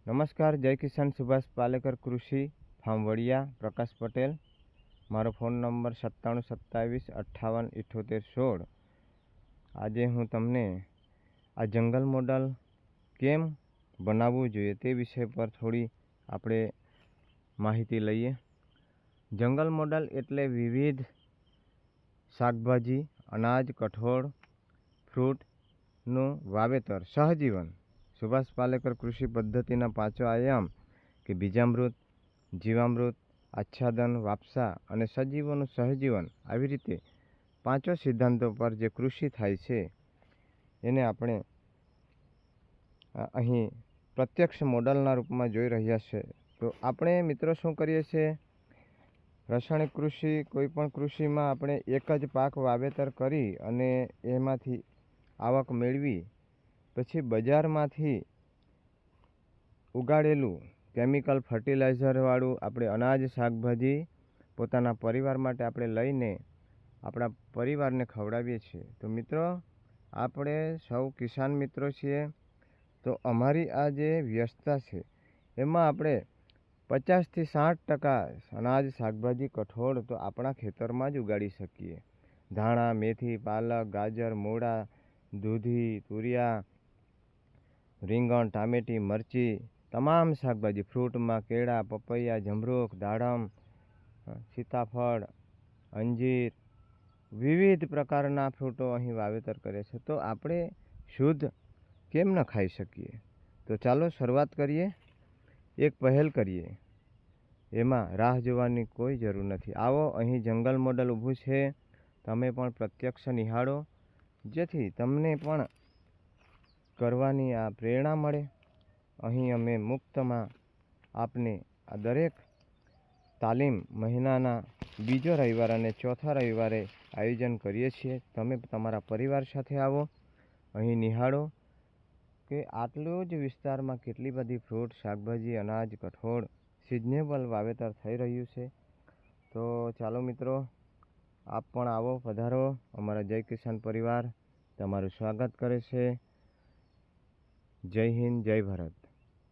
नमस्कार, जय किसान सुभाष पालेकर कृषि फार्म वड़िया प्रकाश पटेल। मारो फोन नंबर 9727587816। आज हूँ तमने आ जंगल मॉडल केम बनाववुं जोईए ते विषय पर थोड़ी आपणे माहिती लईए। जंगल मॉडल एटले विविध शाकभाजी, अनाज, कठोळ, फ्रूटનું વાવેતર સહજીવન। सुभाष पालेकर कृषि पद्धतिना पांचो आयाम के बीजामृत, जीवामृत, आच्छादन, वापसा अने सजीवोनुं सहजीवन, आवी रीते पांचों सिद्धांतों पर जे कृषि थाय छे एने आपणे अहीं प्रत्यक्ष मॉडलना रूपमां जोई रह्या छे। तो आपणे मित्रों शुं करीए छे, रासायणिक कृषि कोईपण कृषि में आपणे एक ज पाक वावेतर करी अने एमांथी आवक मेळवी पछी बजारमांथी उगाड़ेलू केमिकल फर्टिलाइजर वाळू आपणे अनाज शाकभाजी पोताना परिवार माटे आपणे लईने आपणा परिवारने खवडावीए छीए। तो मित्रों, आपणे सौ किसान मित्रों छीए, तो अमारी आ जे व्यस्तता छे एमां आपणे 50 થી 60% अनाज शाकभाजी कठोळ तो आपणा खेतरमां ज उगाड़ी सकीए। धाणा, मेथी, पालक, गाजर, मूळा, दूधी, तुरिया, રીંગણ, ટામેટી, मरची, तमाम शाकभाजी फ्रूट में केळा, पपैया, जमरूख, दाड़म, सीताफळ, अंजीर, विविध प्रकारना फ्रूटो अहीं वावेतर करे छे। तो आपणे शुद्ध केम न खाई सकीए? तो चालो शरूआत करीए, एक पहल करीए। एमां राह जोवानी कोई जरूर नथी। आवो अहीं जंगल मॉडल ऊभुं छे, तमे पण प्रत्यक्ष निहाळो, जेथी तमने पण करवानी आ प्रेरणा मळे। अहीं अमे मुफ्तमां आपने आ दरेक तालीम महीनाना बीजो रविवार अने चौथा रविवारे आयोजन करीए छीए। तमे तमारा परिवार साथे आवो, अहीं निहाळो के आटलो ज विस्तारमां केटली बधी फ्रूट, शाकभाजी, अनाज, कठोळ, सीजनेबल वावेतर थई रह्युं छे। तो चालो मित्रों, आप पण आवो, पधारो। अमारा जय किसान परिवार तमारुं स्वागत करे छे। जय हिंद, जय भारत।